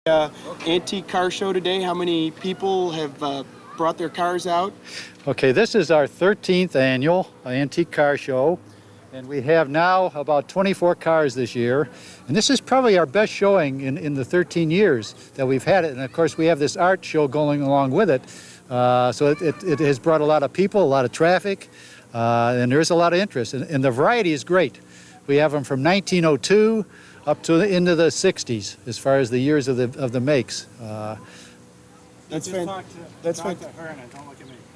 Antique car show today. How many people have brought their cars out? Okay, this is our 13th annual antique car show, and we have now about 24 cars this year. And this is probably our best showing in the 13 years that we've had it. And of course, we have this art show going along with it. So it has brought a lot of people, a lot of traffic, and there's a lot of interest. And the variety is great. We have them from 1902 up to into the 60s as far as the years of the makes. That's fantastic.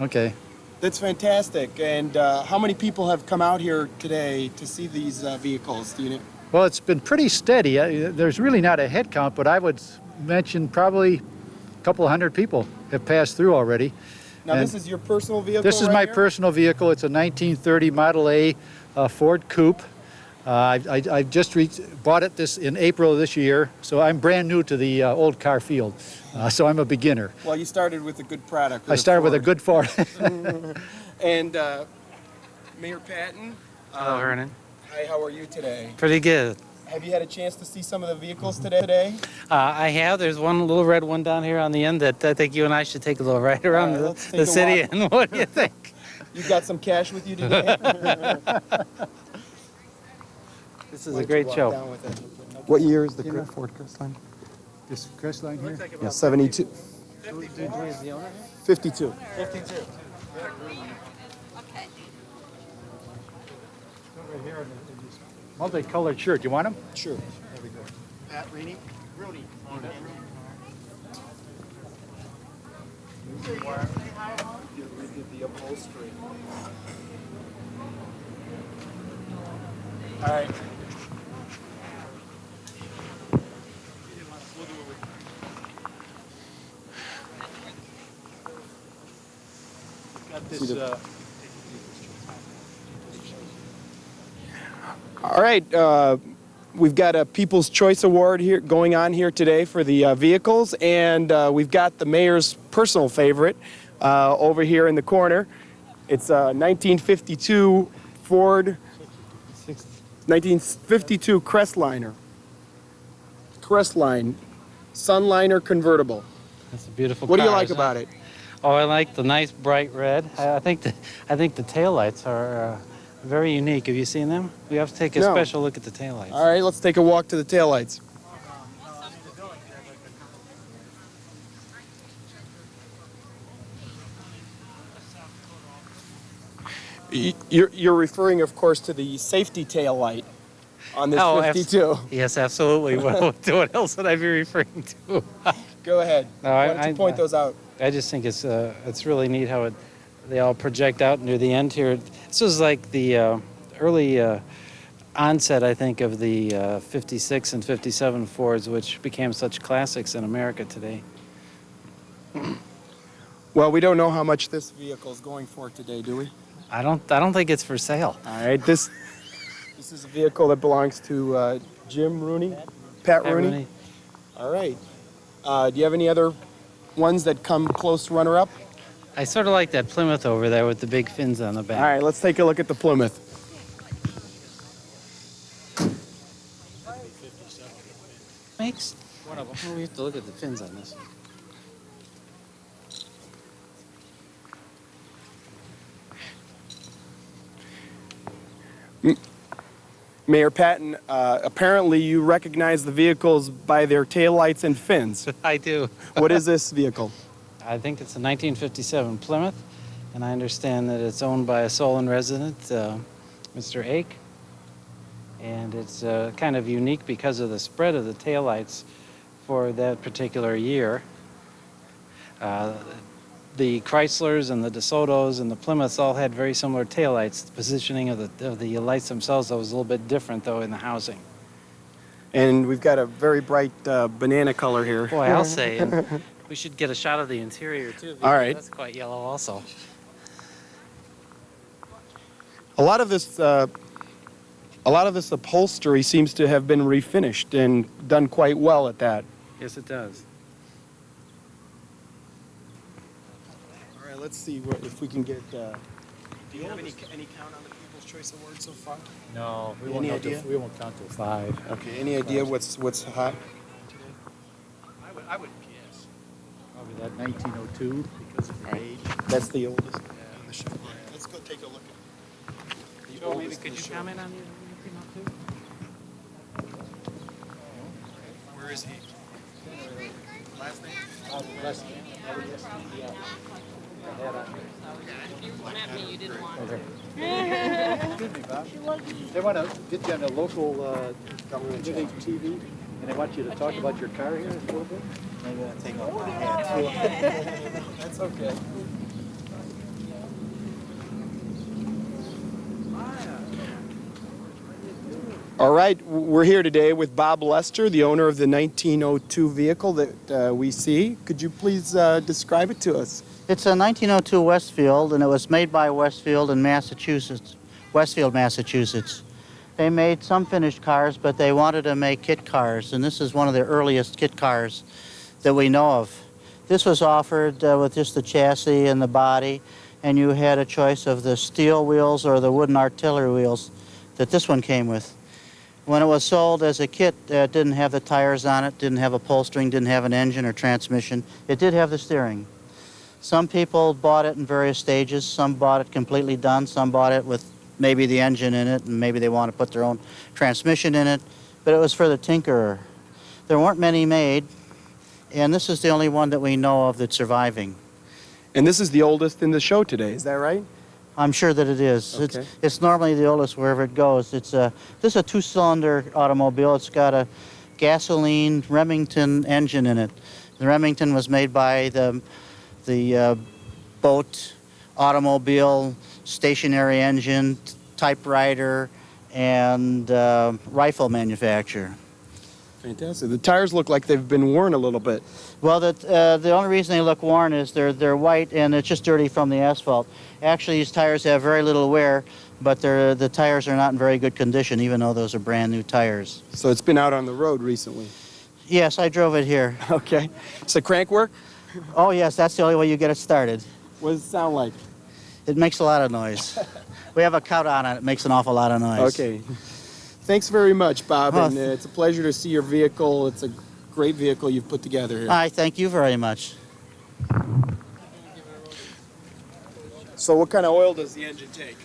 Okay. That's fantastic. And how many people have come out here today to see these vehicles? Do you know? Well, it's been pretty steady. There's really not a head count, but I would mention probably a couple hundred people have passed through already. Now, this is your personal vehicle? This is my personal vehicle. It's a 1930 Model A Ford Coupe. I just bought it in April of this year, so I'm brand new to the old car field. So I'm a beginner. Well, you started with a good product. I started with a good Ford. And Mayor Patton. Hello, Hernan. Hi, how are you today? Pretty good. Have you had a chance to see some of the vehicles today? I have. There's one little red one down here on the end that I think you and I should take a little ride around the city. And what do you think? You got some cash with you today? This is a great show. What year is the Ford Crestline? This Crestline here? Yeah, 72. 52. 52. Multicolored shirt. You want them? Sure. There we go. Pat Rooney. Rooney. The upholstery. All right. Got this. All right, we've got a People's Choice Award here going on here today for the vehicles, and we've got the mayor's personal favorite over here in the corner. It's a 1952 Ford 1952 Crestline Sunliner convertible. That's a beautiful car. What do you like about it? Oh, I like the nice bright red. I think the taillights are very unique. Have you seen them? We have to take a special look at the taillights. All right, let's take a walk to the taillights. You're referring, of course, to the safety tail light on this 52. Yes, absolutely. What else would I be referring to? Go ahead. No, Why don't you point those out? I just think it's really neat how they all project out near the end here. This was like the early onset, I think, of the 56 and 57 Fords, which became such classics in America today. Well, we don't know how much this vehicle is going for today, do we? I don't think it's for sale. All right, this is a vehicle that belongs to Jim Rooney, Pat Rooney. All right. Do you have any other ones that come close runner-up? I sort of like that Plymouth over there with the big fins on the back. All right, let's take a look at the Plymouth. Makes one of them. Oh, we have to look at the fins on this. Mayor Patton, apparently you recognize the vehicles by their taillights and fins. I do. What is this vehicle? I think it's a 1957 Plymouth, and I understand that it's owned by a Solon resident, Mr. Ake. And it's kind of unique because of the spread of the taillights for that particular year. The Chryslers and the DeSotos and the Plymouths all had very similar taillights. The positioning of the lights themselves was a little bit different, though, in the housing. And we've got a very bright banana color here. Boy, I'll say. And we should get a shot of the interior, too. All right. That's quite yellow also. A lot of this upholstery seems to have been refinished and done quite well at that. Yes, it does. All right, let's see if we can get. Do you have any count on the People's Choice Award so far? No, we Any idea? We won't count till 5. Okay. Any idea what's hot? I I would guess. Probably that 1902 because of the age. That's the oldest on the show. Let's go take a look at the Joe, maybe oldest could in the you show. comment on the 1902? Where is he? Last name? Less than. Excuse me, Bob. They want to get you on the local living TV, and they want you to talk about your car here a little bit. Maybe I'll take off my hat. That's okay. All right, we're here today with Bob Lester, the owner of the 1902 vehicle that we see. Could you please describe it to us? It's a 1902 Westfield, and it was made by Westfield in Massachusetts, Westfield, Massachusetts. They made some finished cars, but they wanted to make kit cars, and this is one of the earliest kit cars that we know of. This was offered with just the chassis and the body, and you had a choice of the steel wheels or the wooden artillery wheels that this one came with. When it was sold as a kit, it didn't have the tires on it, didn't have upholstering, didn't have an engine or transmission. It did have the steering. Some people bought it in various stages. Some bought it completely done. Some bought it with maybe the engine in it, and maybe they want to put their own transmission in it. But it was for the tinkerer. There weren't many made, and this is the only one that we know of that's surviving. And this is the oldest in the show today, is that right? I'm sure that it is. Okay. It's normally the oldest wherever it goes. This is a two-cylinder automobile. It's got a gasoline Remington engine in it. The Remington was made by the boat, automobile, stationary engine, typewriter, and rifle manufacturer. Fantastic. The tires look like they've been worn a little bit. Well, the only reason they look worn is they're white and it's just dirty from the asphalt. Actually, these tires have very little wear, but the tires are not in very good condition, even though those are brand new tires. So it's been out on the road recently. Yes, I drove it here. Okay. So crank work? Oh, yes, that's the only way you get it started. What does it sound like? It makes a lot of noise. We have a cut on it. It makes an awful lot of noise. Okay. Thanks very much, Bob. Oh, And it's a pleasure to see your vehicle. It's a great vehicle you've put together here. I thank you very much. So what kind of oil does the engine take?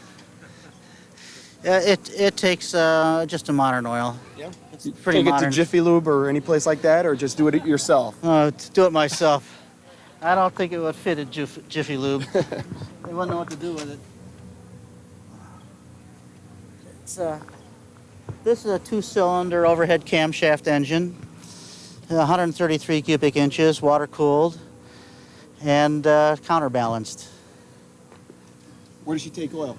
It takes just a modern oil. Yeah. It's You pretty take it modern. to Jiffy Lube or any place like that, or just do it yourself? To do it myself. I don't think it would fit at Jiffy Lube. They wouldn't know what to do with it. This is a two-cylinder overhead camshaft engine, 133 cubic inches, water-cooled, and counterbalanced. Where does she take oil?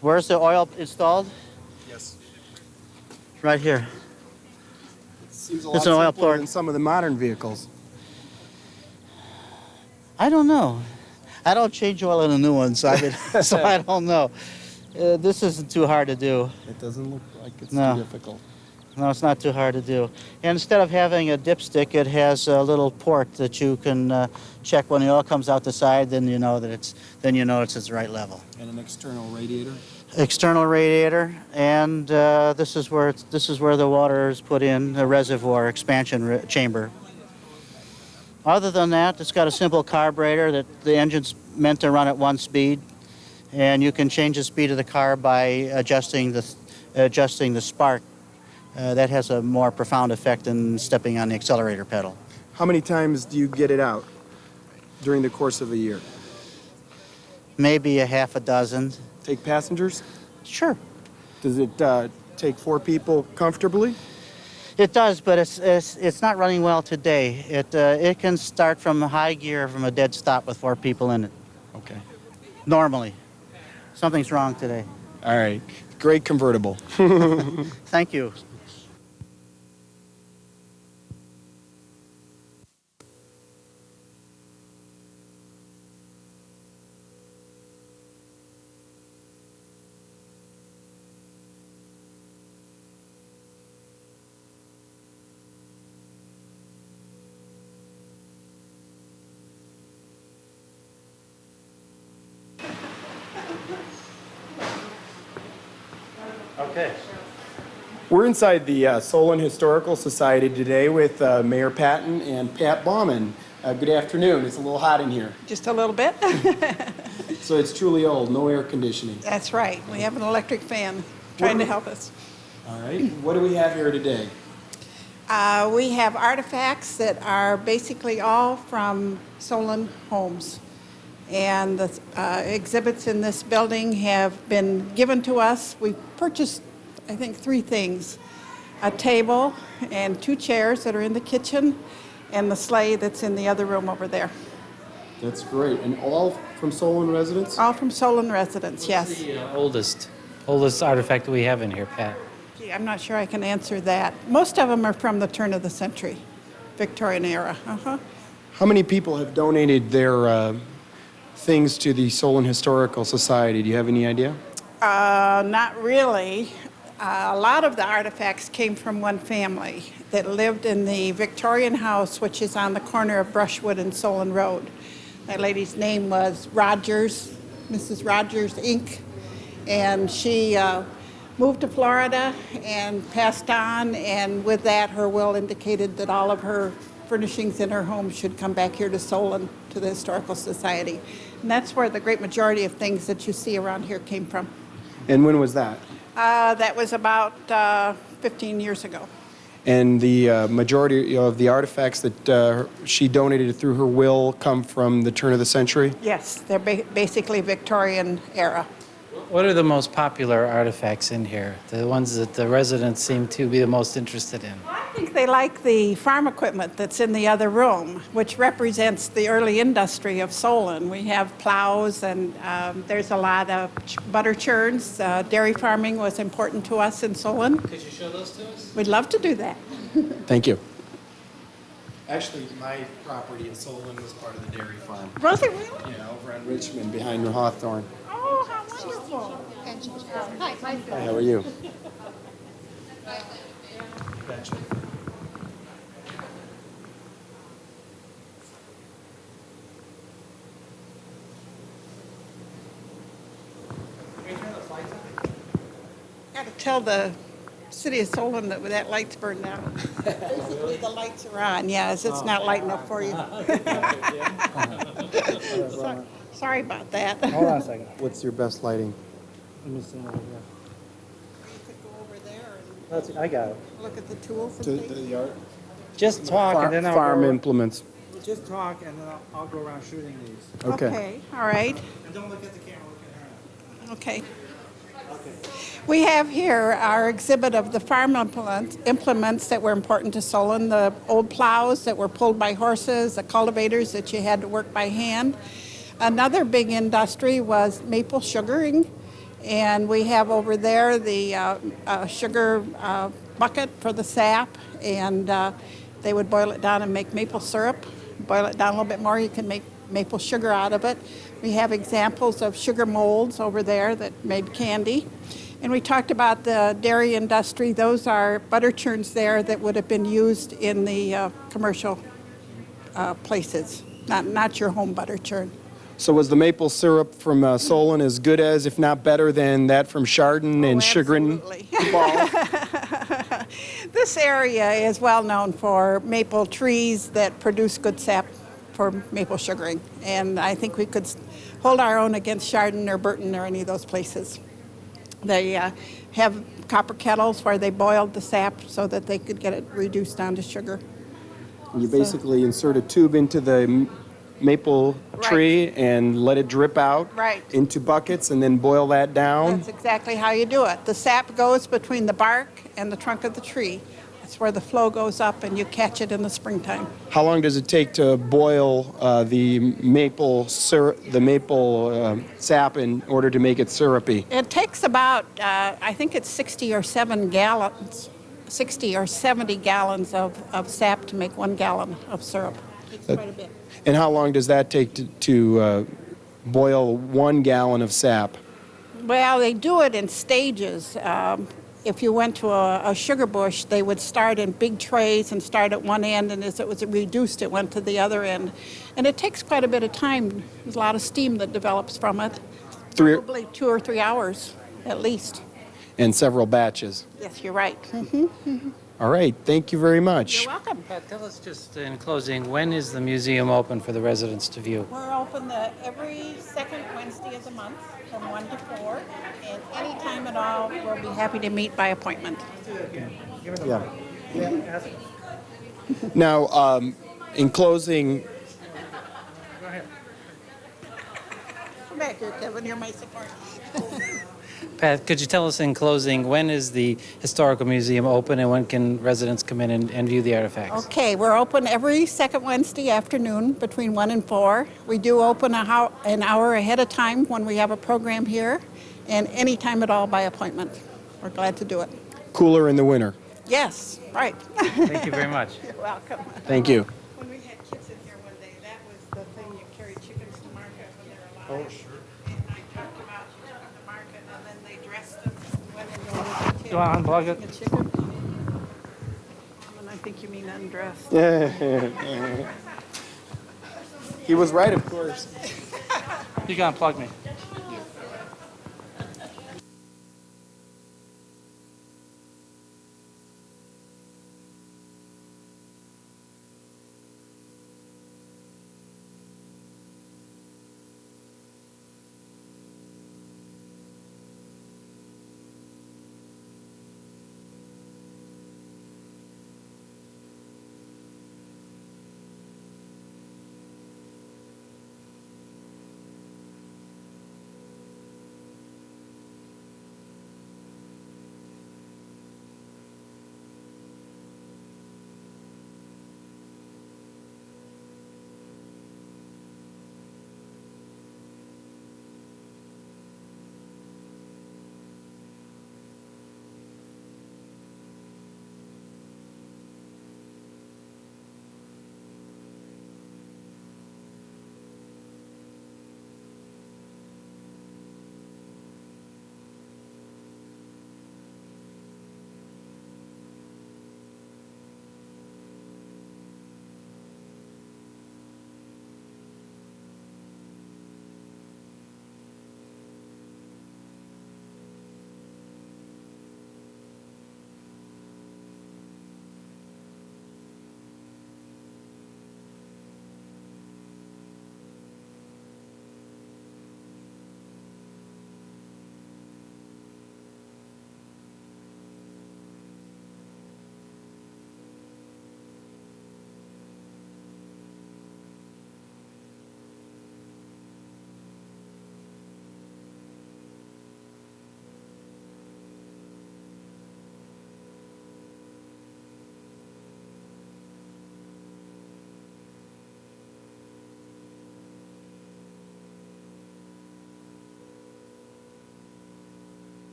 Where's the oil installed? Yes. Right here. It seems a It's lot an oil simpler port. than some of the modern vehicles. I don't know. I don't change oil in a new one, so I don't know. This isn't too hard to do. It doesn't look like it's No. too difficult. No, it's not too hard to do. And instead of having a dipstick, it has a little port that you can check when the oil comes out the side. Then you know that it's at the right level. And an external radiator? External radiator, and this is where the water is put in, a reservoir expansion chamber. Other than that, it's got a simple carburetor that the engine's meant to run at one speed, and you can change the speed of the car by adjusting the spark. That has a more profound effect than stepping on the accelerator pedal. How many times do you get it out during the course of a year? Maybe a half a dozen. Take passengers? Sure. Does it take 4 people comfortably? It does, but it's not running well today. It can start from high gear from a dead stop with 4 people in it. Okay. Normally. Something's wrong today. All right. Great convertible. Thank you. Okay. We're inside the Solon Historical Society today with Mayor Patton and Pat Bauman. Good afternoon. It's a little hot in here. Just a little bit. So it's truly old, no air conditioning. That's right. We have an electric fan trying to help us. All right. What do we have here today? We have artifacts that are basically all from Solon homes. And the exhibits in this building have been given to us. We purchased, I think, 3 things. A table and 2 chairs that are in the kitchen and the sleigh that's in the other room over there. That's great. And all from Solon residents? All from Solon residents, yes. What's the oldest artifact that we have in here, Pat? Gee, I'm not sure I can answer that. Most of them are from the turn of the century, Victorian era. How many people have donated their things to the Solon Historical Society? Do you have any idea? Not really. A lot of the artifacts came from one family that lived in the Victorian house, which is on the corner of Brushwood and Solon Road. That lady's name was Rogers, Mrs. Rogers, Inc., and she moved to Florida and passed on, and with that, her will indicated that all of her furnishings in her home should come back here to Solon, to the Historical Society. And that's where the great majority of things that you see around here came from. And when was that? That was about 15 years ago. And the majority of the artifacts that she donated through her will come from the turn of the century? Yes, they're basically Victorian era. What are the most popular artifacts in here? The ones that the residents seem to be the most interested in? I think they like the farm equipment that's in the other room, which represents the early industry of Solon. We have plows, and there's a lot of butter churns. Dairy farming was important to us in Solon. Could you show those to us? We'd love to do that. Thank you. Actually, my property in Solon was part of the dairy farm. Was it really? Yeah, over on Richmond, behind Hawthorne. Oh, how wonderful. Hi, how are you? Gotcha. Got to tell the city of Solon that that light's burned out. Basically, the lights are on. Yes, it's not light enough for you. Sorry about that. Hold on a second. What's your best lighting? Let me stand over here. You could go over there I got it. and look at the tools and To things. the yard? Just talk and then I'll Farm go. implements. Just talk and then I'll go around shooting these. Okay. All right. And don't look at the camera, look at her. Okay. We have here our exhibit of the farm implements that were important to Solon, the old plows that were pulled by horses, the cultivators that you had to work by hand. Another big industry was maple sugaring, and we have over there the sugar bucket for the sap, and they would boil it down and make maple syrup. Boil it down a little bit more, you can make maple sugar out of it. We have examples of sugar molds over there that made candy. And we talked about the dairy industry. Those are butter churns there that would have been used in the commercial places, not your home butter churn. So was the maple syrup from Solon as good as, if not better than, that from Chardon and Chagrin? Absolutely. Falls? This area is well known for maple trees that produce good sap for maple sugaring. And I think we could hold our own against Chardon or Burton or any of those places. They have copper kettles where they boiled the sap so that they could get it reduced down to sugar. You basically insert a tube into the maple tree and let it drip out into buckets and then boil that down. That's exactly how you do it. The sap goes between the bark and the trunk of the tree. That's where the flow goes up and you catch it in the springtime. How long does it take to boil the maple syrup, sap in order to make it syrupy? It takes about, I think it's 60 or 70 gallons of sap to make 1 gallon of syrup. It's quite a bit. And how long does that take to boil 1 gallon of sap? Well, they do it in stages. If you went to a sugar bush, they would start in big trays and start at one end, and as it was reduced, it went to the other end. And it takes quite a bit of time. There's a lot of steam that develops from it. Probably 2 or 3 hours, at least. and several batches. Yes, you're right. All right, thank you very much. You're welcome. Pat, tell us just in closing, when is the museum open for the residents to view? We're open every second Wednesday of the month from 1 to 4, and any time at all, we'll be happy to meet by appointment. Yeah. Now, in closing, Come back here, Kevin. You're my support. Pat, could you tell us in closing, when is the Historical Museum open and when can residents come in and view the artifacts? Okay, we're open every second Wednesday afternoon between 1 and 4. We do open an hour ahead of time when we have a program here, and any time at all by appointment. We're glad to do it. cooler in the winter. Yes, right. Thank you very much. You're welcome. Thank you. When we had kids in here one day, that was the thing, you carried chickens to market when they were alive. Oh, sure. And I talked about you took them to market and then they dressed them and went into a little tin. You want to unplug it? A chicken. And I think you mean undressed. He was right, of course. You can unplug me.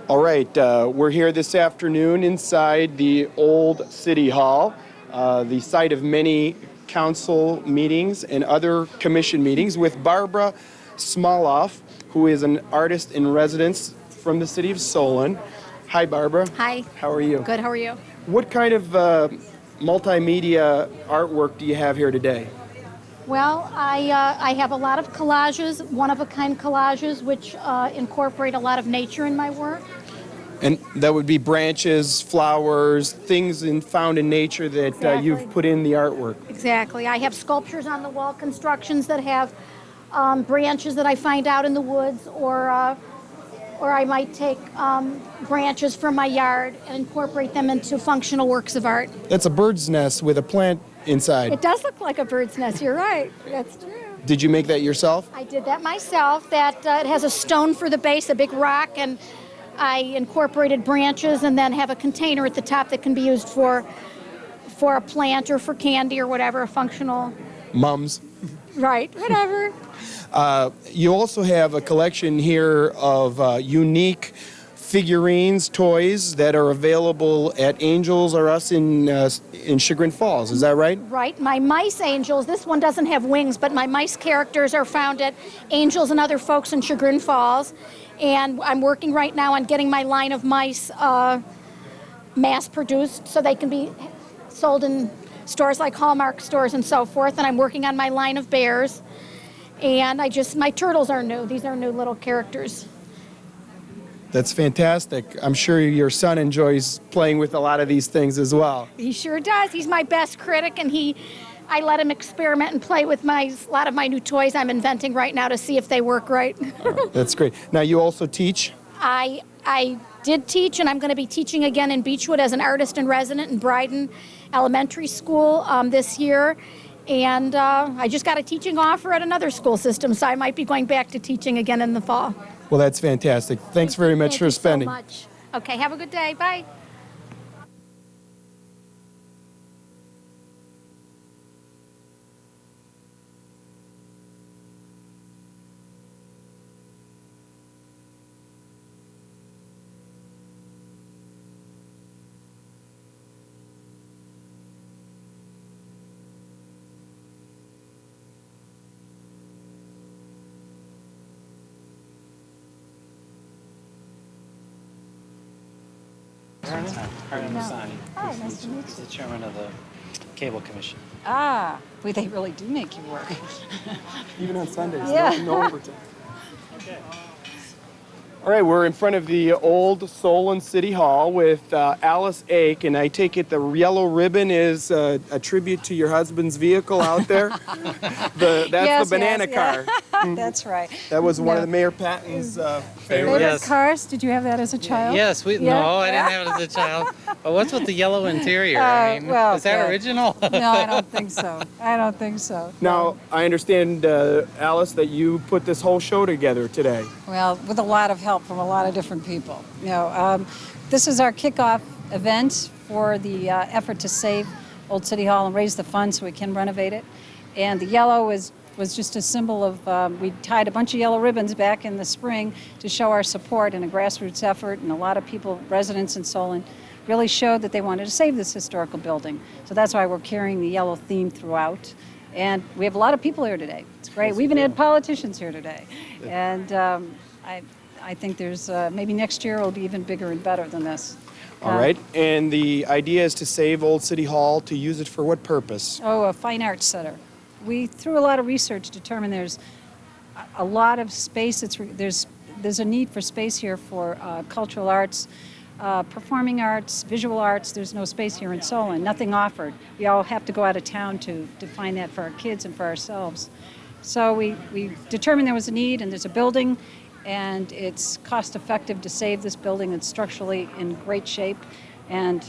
All right, we're here this afternoon inside the old City Hall, the site of many council meetings and other commission meetings with Barbara Smoloff, who is an artist in residence from the city of Solon. Hi, Barbara. Hi. How are you? Good, how are you? What kind of multimedia artwork do you have here today? Well, I have a lot of collages, one-of-a-kind collages, which incorporate a lot of nature in my work. And that would be branches, flowers, things found in nature that Exactly. you've put in the artwork. Exactly. I have sculptures on the wall, constructions that have branches that I find out in the woods, or I might take branches from my yard and incorporate them into functional works of art. That's a bird's nest with a plant inside. It does look like a bird's nest, you're right. That's true. Did you make that yourself? I did that myself. That it has a stone for the base, a big rock, and I incorporated branches and then have a container at the top that can be used for a plant or for candy or whatever, a functional mums. Right, whatever. You also have a collection here of unique figurines, toys that are available at Angels or Us in Chagrin Falls. Is that right? Right, my mice angels, this one doesn't have wings, but my mice characters are found at Angels and Other Folks in Chagrin Falls. And I'm working right now on getting my line of mice mass produced so they can be sold in stores like Hallmark stores and so forth. And I'm working on my line of bears. And my turtles are new. These are new little characters. That's fantastic. I'm sure your son enjoys playing with a lot of these things as well. He sure does. He's my best critic, and I let him experiment and play with a lot of my new toys I'm inventing right now to see if they work right. That's great. Now, you also teach? I did teach, and I'm going to be teaching again in Beechwood as an artist in resident in Bryden Elementary School this year. And I just got a teaching offer at another school system, so I might be going back to teaching again in the fall. Well, that's fantastic. Thanks very much for spending. Thank you so much. Okay, have a good day. Bye. Harlan Masani. Hi, nice to meet He's the chairman of the Cable Commission. Ah, well, they really do make you work. Even on Sundays, Yeah. no overtime. All right, we're in front of the old Solon City Hall with Alice Ake, and I take it the yellow ribbon is a tribute to your husband's vehicle out there? That's Yes, the banana yes, yeah. car. That's right. That was one No. of the Mayor Patton's Favorite favorites. Yes. cars? Did you have that as a child? Yes, Yeah? no, I didn't have it as a child. But what's with the yellow interior? I mean, well, is that yeah. original? No, I don't think so. I don't think so. Now, I understand, Alice, that you put this whole show together today. Well, with a lot of help from a lot of different people. This is our kickoff event for the effort to save Old City Hall and raise the funds so we can renovate it. And the yellow was just a symbol of, we tied a bunch of yellow ribbons back in the spring to show our support in a grassroots effort, and a lot of people, residents in Solon, really showed that they wanted to save this historical building. So that's why we're carrying the yellow theme throughout. And we have a lot of people here today. It's great. We even had politicians here today. And I think there's, maybe next year it'll be even bigger and better than this. All right, and the idea is to save Old City Hall, to use it for what purpose? Oh, a fine arts center. We, through a lot of research, determined there's a lot of space. There's a need for space here for cultural arts, performing arts, visual arts. There's no space here in Solon, nothing offered. We all have to go out of town to find that for our kids and for ourselves. So we determined there was a need, and there's a building, and it's cost effective to save this building. It's structurally in great shape, and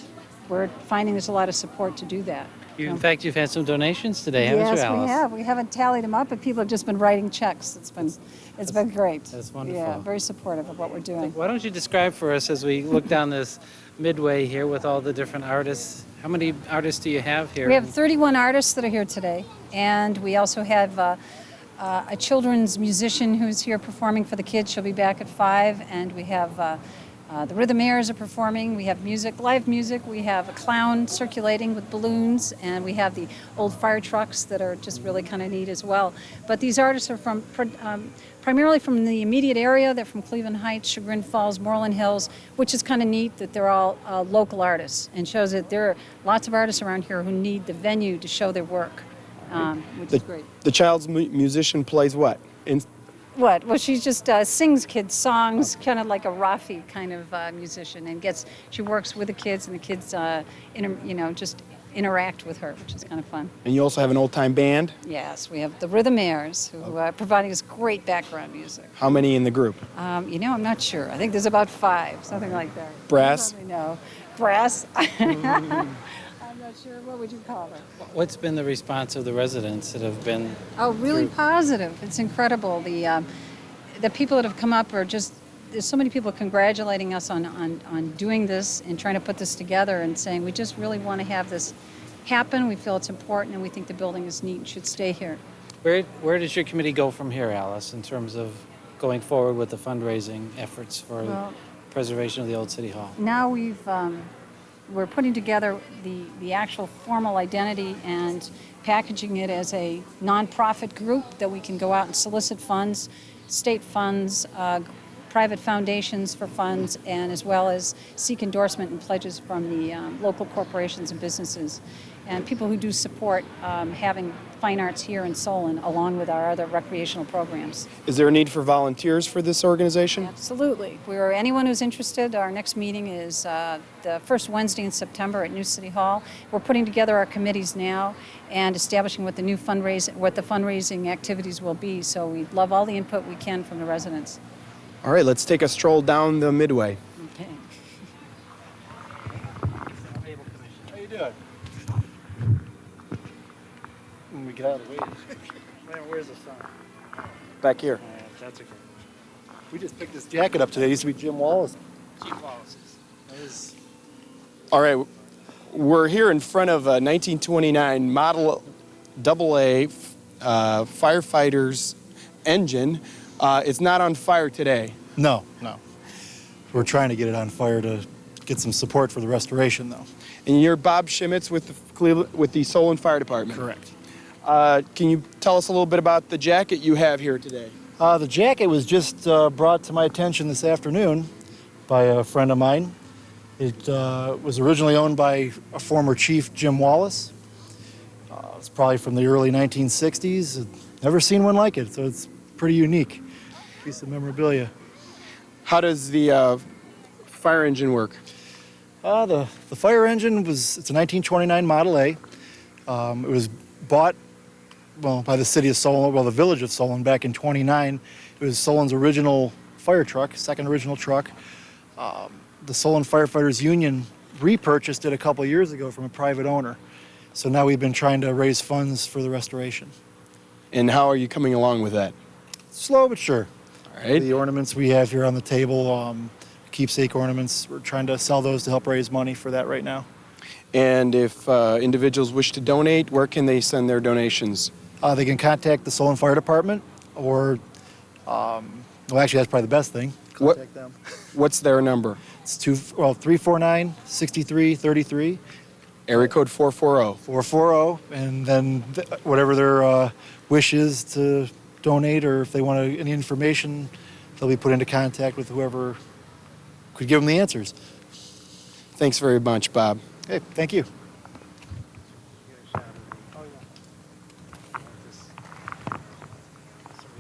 we're finding there's a lot of support to do that. In fact, you've had some donations today, haven't you, Yes, Alice? we have. We haven't tallied them up, but people have just been writing checks. It's been great. That's wonderful. Yeah, very supportive of what we're doing. Why don't you describe for us as we look down this midway here with all the different artists? How many artists do you have here? We have 31 artists that are here today, and we also have a children's musician who's here performing for the kids. She'll be back at 5, and we have the Rhythmaires are performing. We have music, live music. We have a clown circulating with balloons, and we have the old fire trucks that are just really kind of neat as well. But these artists are from primarily from the immediate area. They're from Cleveland Heights, Chagrin Falls, Moreland Hills, which is kind of neat that they're all local artists, and shows that there are lots of artists around here who need the venue to show their work, which is great. The child's musician plays what? What? Well, she just sings kids' songs, kind of like a Rafi kind of musician, and she works with the kids, and the kids, just interact with her, which is kind of fun. And you also have an old-time band? Yes, we have the Rhythmaires, who are providing us great background music. How many in the group? I'm not sure. I think there's about 5, something like that. Brass? No, brass. I'm not sure. What would you call it? What's been the response of the residents that have been? Oh, really positive. It's incredible. The people that have come up are just, there's so many people congratulating us on doing this and trying to put this together and saying we just really want to have this happen. We feel it's important, and we think the building is neat and should stay here. Where does your committee go from here, Alice, in terms of going forward with the fundraising efforts for Well, preservation of the old City Hall? Now we're putting together the actual formal identity and packaging it as a nonprofit group that we can go out and solicit funds, state funds, private foundations for funds, and as well as seek endorsement and pledges from the local corporations and businesses and people who do support having fine arts here in Solon, along with our other recreational programs. Is there a need for volunteers for this organization? Absolutely. Anyone who's interested, our next meeting is the first Wednesday in September at New City Hall. We're putting together our committees now and establishing what the fundraising activities will be. So we'd love all the input we can from the residents. All right, let's take a stroll down the midway. Okay. How you doing? When we get out of the way. Man, where's the sun? Back here. That's okay. We just picked this jacket up today. It used to be Jim Wallace. Chief Wallace's. All right, we're here in front of a 1929 Model AA firefighter's engine. It's not on fire today. No. We're trying to get it on fire to get some support for the restoration, though. And you're Bob Schmitz with the Solon Fire Department. Correct. Can you tell us a little bit about the jacket you have here today? The jacket was just brought to my attention this afternoon by a friend of mine. It was originally owned by a former chief, Jim Wallace. It's probably from the early 1960s. Never seen one like it, so it's pretty unique. Piece of memorabilia. How does the fire engine work? The fire engine it's a 1929 Model A. It was bought by the city of Solon, the village of Solon back in '29. It was Solon's original fire truck, second original truck. The Solon Firefighters Union repurchased it a couple of years ago from a private owner. So now we've been trying to raise funds for the restoration. And how are you coming along with that? Slow but sure. All right. The ornaments we have here on the table, keepsake ornaments, we're trying to sell those to help raise money for that right now. And if individuals wish to donate, where can they send their donations? They can contact the Solon Fire Department or, actually that's probably the best thing. Contact them. What's their number? It's 349-6333. Area code 440. 440, and then whatever their wish is to donate, or if they want any information, they'll be put into contact with whoever could give them the answers. Thanks very much, Bob. Okay, thank you. Some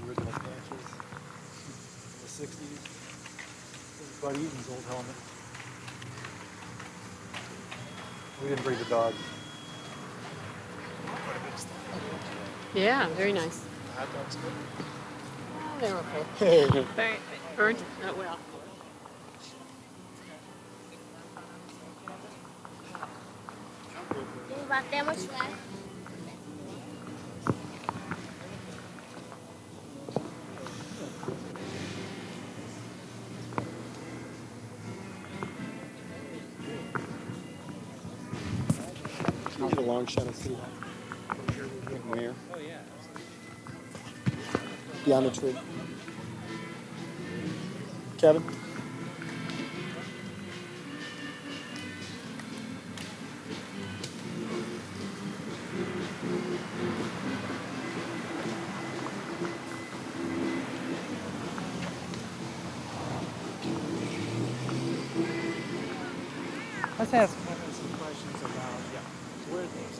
original patches in the 60s. This is Bud Eaton's old helmet. We didn't bring the dog. Yeah, very nice. The hot dog's good. Oh, they were okay. Very burnt. Oh, well. Here's a long shot of City Hall. Mayor. Oh, yeah. Beyond the tree. Kevin? Let's ask Kevin some questions about where things,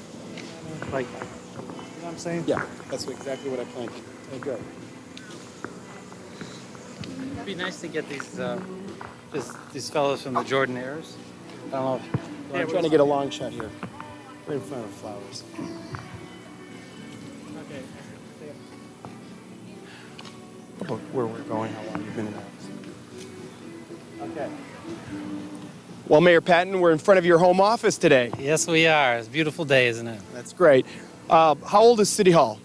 like, you know what I'm saying? Yeah, that's exactly what I planned. Oh, good. It'd be nice to get these fellows from the Jordanaires. I don't know if I'm trying to get a long shot here. Right in front of flowers. Okay. About where we're going, how long you've been in office. Okay. Well, Mayor Patton, we're in front of your home office today. Yes, we are. It's a beautiful day, isn't it? That's great. How old is City Hall?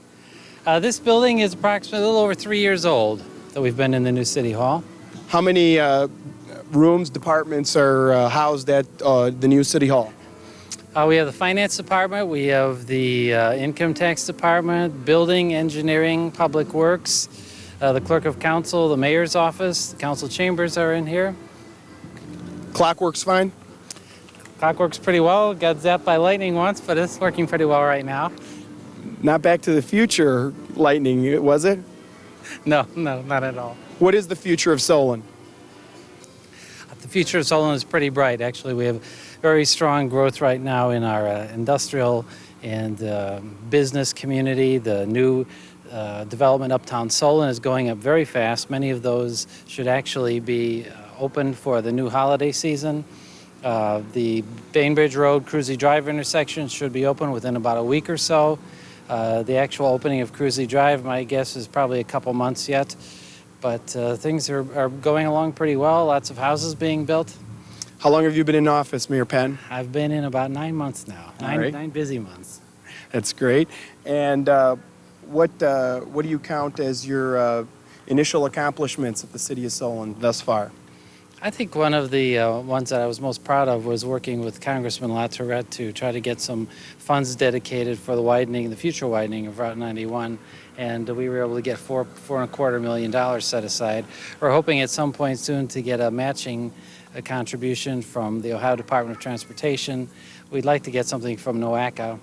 This building is approximately a little over 3 years old that we've been in the new City Hall. How many rooms, departments are housed at the new City Hall? We have the finance department, we have the income tax department, building, engineering, public works, the clerk of council, the mayor's office, the council chambers are in here. Clock works fine? Clock works pretty well. Got zapped by lightning once, but it's working pretty well right now. Not Back to the Future lightning, was it? No, not at all. What is the future of Solon? The future of Solon is pretty bright. Actually, we have very strong growth right now in our industrial and business community. The new development uptown Solon is going up very fast. Many of those should actually be open for the new holiday season. The Bainbridge Road Cruzy Drive intersection should be open within about a week or so. The actual opening of Cruzy Drive, my guess, is probably a couple months yet. But things are going along pretty well. Lots of houses being built. How long have you been in office, Mayor Patton? I've been in about 9 months now. All right. 9 busy months. That's great. And what do you count as your initial accomplishments at the City of Solon thus far? I think one of the ones that I was most proud of was working with Congressman LaTourette to try to get some funds dedicated for the future widening of Route 91. And we were able to get $4.25 million set aside. We're hoping at some point soon to get a matching contribution from the Ohio Department of Transportation. We'd like to get something from NOACA.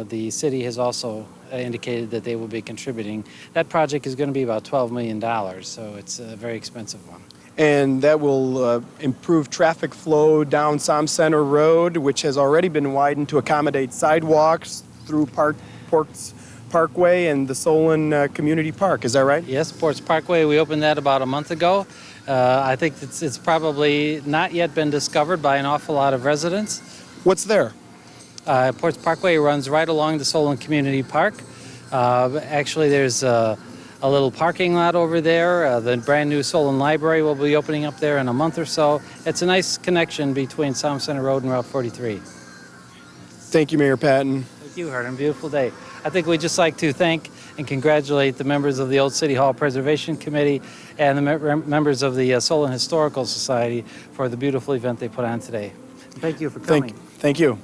The city has also indicated that they will be contributing. That project is going to be about $12 million, so it's a very expensive one. And that will improve traffic flow down Som Center Road, which has already been widened to accommodate sidewalks through Ports Parkway and the Solon Community Park. Is that right? Yes, Ports Parkway, we opened that about a month ago. I think it's probably not yet been discovered by an awful lot of residents. What's there? Ports Parkway runs right along the Solon Community Park. Actually, there's a little parking lot over there. The brand new Solon Library will be opening up there in a month or so. It's a nice connection between Som Center Road and Route 43. Thank you, Mayor Patton. Thank you, Hardin. Beautiful day. I think we'd just like to thank and congratulate the members of the Old City Hall Preservation Committee and the members of the Solon Historical Society for the beautiful event they put on today. Thank you for coming. Thank you.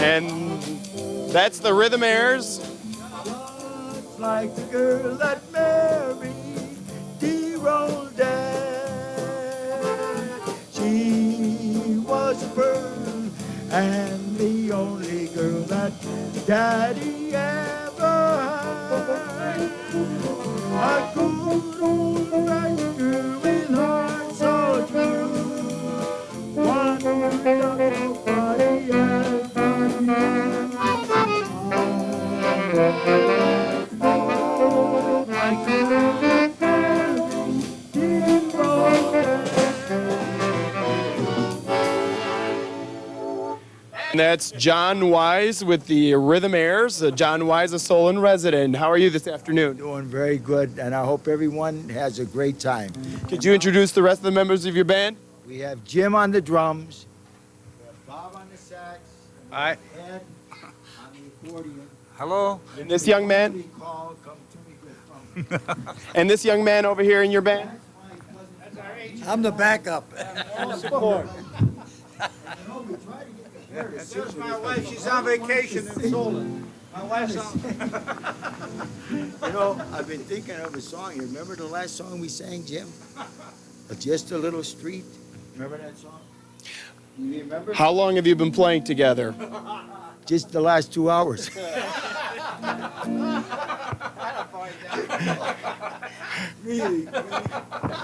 And that's the Rhythm Airs. Like the girl that married dear old dad. She was a pearl and the only girl that Daddy ever had. A good old black girl with heart so true. One nobody ever knew. And that's John Wise with the Rhythm Airs. John Wise, a Solon resident. How are you this afternoon? Doing very good, and I hope everyone has a great time. Could you introduce the rest of the members of your band? We have Jim on the drums, we have Bob on the sax, Hi. Ed on the accordion. Hello. And this young man? Somebody call, come to me good from. And this young man over here in your band? I'm the backup. Support. There's my wife. She's on vacation in Solon. My wife's on. You know, I've been thinking of a song. You remember the last song we sang, Jim? Just a Little Street. Remember that song? You remember? How long have you been playing together? Just the last 2 hours. Really?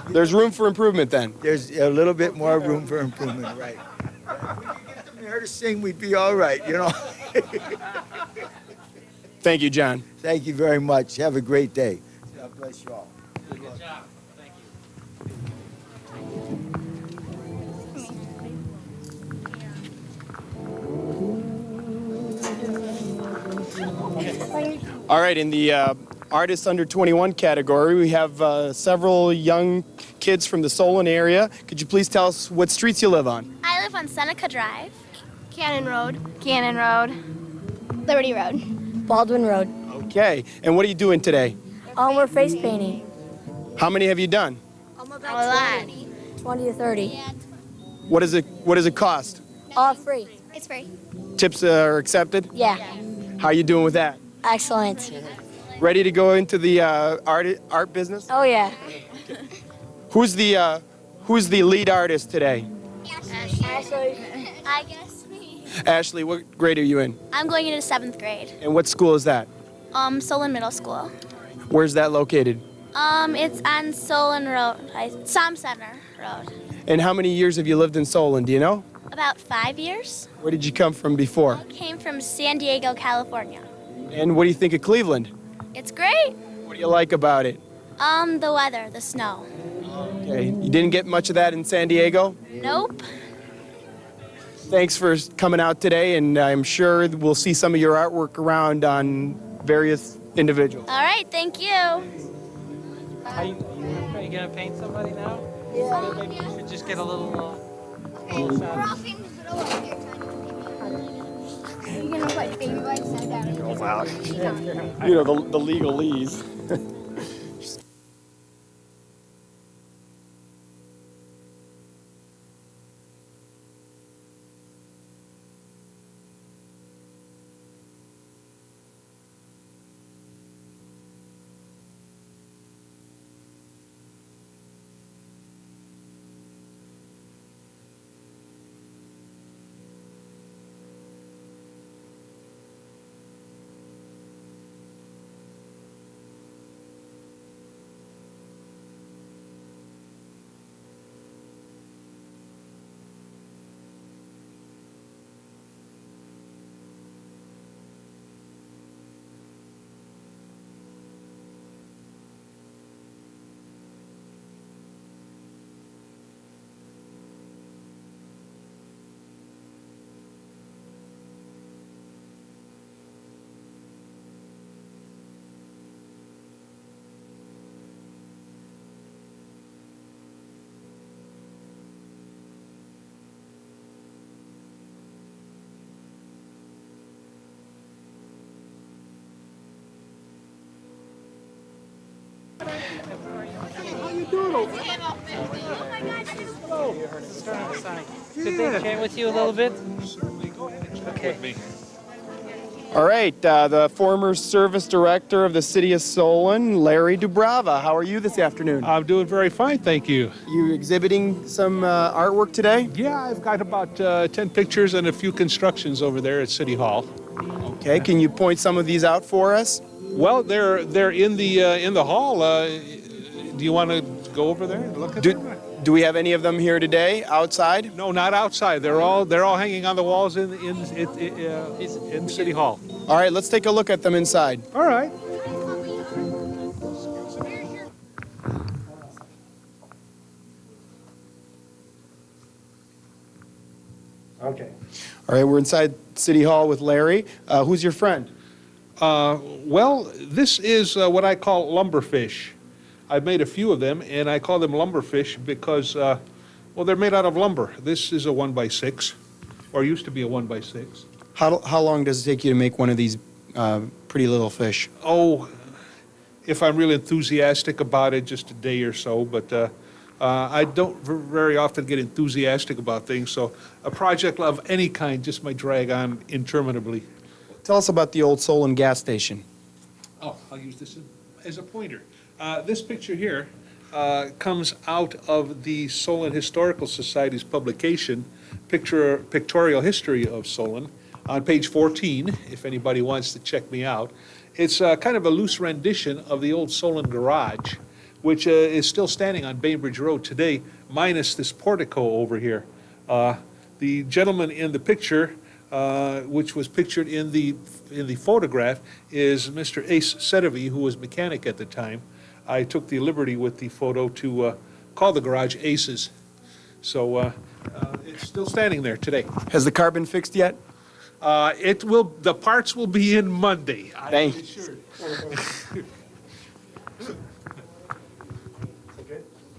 There's room for improvement then. There's a little bit more room for improvement, right? If we could get the mayor to sing, we'd be all right, you know? Thank you, John. Thank you very much. Have a great day. God bless you all. Good job. Thank All right, in the artists under 21 category, we have several young kids from the Solon area. Could you please tell us what streets you live on? I live on Seneca Drive. Cannon Road. Cannon Road. Liberty Road. Baldwin Road. Okay, and what are you doing today? We're face painting. How many have you done? A lot. 20 to 30. What does it cost? All free. It's free. Tips are accepted? Yeah. How you doing with that? Excellent. Ready to go into the art business? Oh yeah. Who's the lead artist today? Ashley. I guess me. Ashley, what grade are you in? I'm going into 7th grade. And what school is that? Solon Middle School. Where's that located? It's on Solon Road, Som Center Road. And how many years have you lived in Solon, do you know? About 5 years. Where did you come from before? I came from San Diego, California. And what do you think of Cleveland? It's great. What do you like about it? The weather, the snow. Okay, you didn't get much of that in San Diego? Nope. Thanks for coming out today, and I'm sure we'll see some of your artwork around on various individuals. All right, thank you. Are you gonna paint somebody now? Yeah. Maybe you should just get a little shot. You're gonna put baby wipes down. Oh, wow. You know, the legalese. Could they chat with you a little bit? Okay. All right, the former service director of the city of Solon, Larry Dubrava. How are you this afternoon? I'm doing very fine, thank you. You exhibiting some artwork today? Yeah, I've got about 10 pictures and a few constructions over there at City Hall. Okay, can you point some of these out for us? Well, they're in the hall. Do you want to go over there and look at them? Do we have any of them here today outside? No, not outside. They're all hanging on the walls in City Hall. All right, let's take a look at them inside. All right. Okay. All right, we're inside City Hall with Larry. Who's your friend? Well, this is what I call lumberfish. I've made a few of them, and I call them lumberfish because, well, they're made out of lumber. This is a 1x6, or used to be a 1x6. How long does it take you to make one of these pretty little fish? Oh, if I'm really enthusiastic about it, just a day or so, but I don't very often get enthusiastic about things, so a project of any kind just might drag on interminably. Tell us about the old Solon gas station. Oh, I'll use this as a pointer. This picture here comes out of the Solon Historical Society's publication, Pictorial History of Solon, on page 14, if anybody wants to check me out. It's kind of a loose rendition of the old Solon garage, which is still standing on Bainbridge Road today, minus this portico over here. The gentleman in the picture, which was pictured in the photograph, is Mr. Ace Sedovy, who was mechanic at the time. I took the liberty with the photo to call the garage Aces. So it's still standing there today. Has the car been fixed yet? The parts will be in Monday. Thank I'm sure.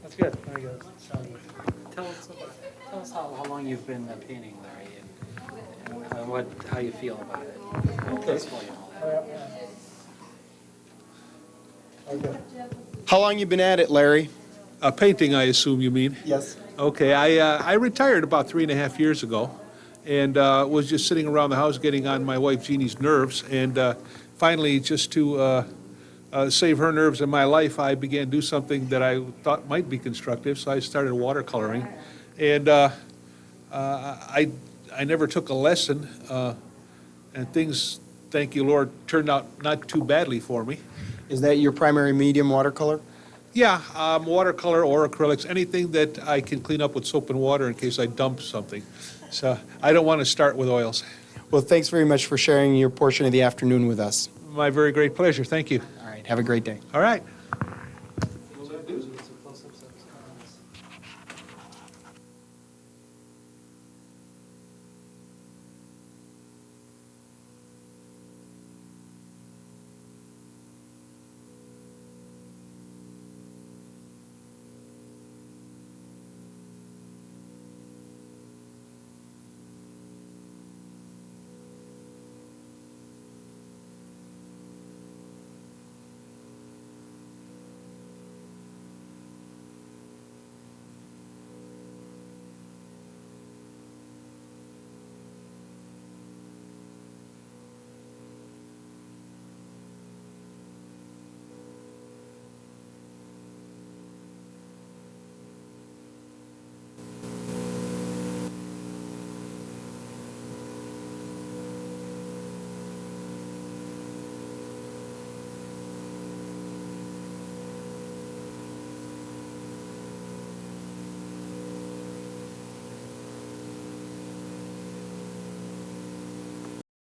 That's good. Very good. Tell us how long you've been painting, Larry, and how you feel about it. Peaceful and all that. How long you been at it, Larry? Painting, I assume you mean? Yes. Okay, I retired about 3.5 years ago, and was just sitting around the house getting on my wife Jeannie's nerves, and finally, just to save her nerves in my life, I began to do something that I thought might be constructive, so I started watercoloring, and I never took a lesson, and things, thank you, Lord, turned out not too badly for me. Is that your primary medium, watercolor? Yeah, watercolor or acrylics, anything that I can clean up with soap and water in case I dump something. So I don't want to start with oils. Well, thanks very much for sharing your portion of the afternoon with us. My very great pleasure. Thank you. All right, have a great day. All right.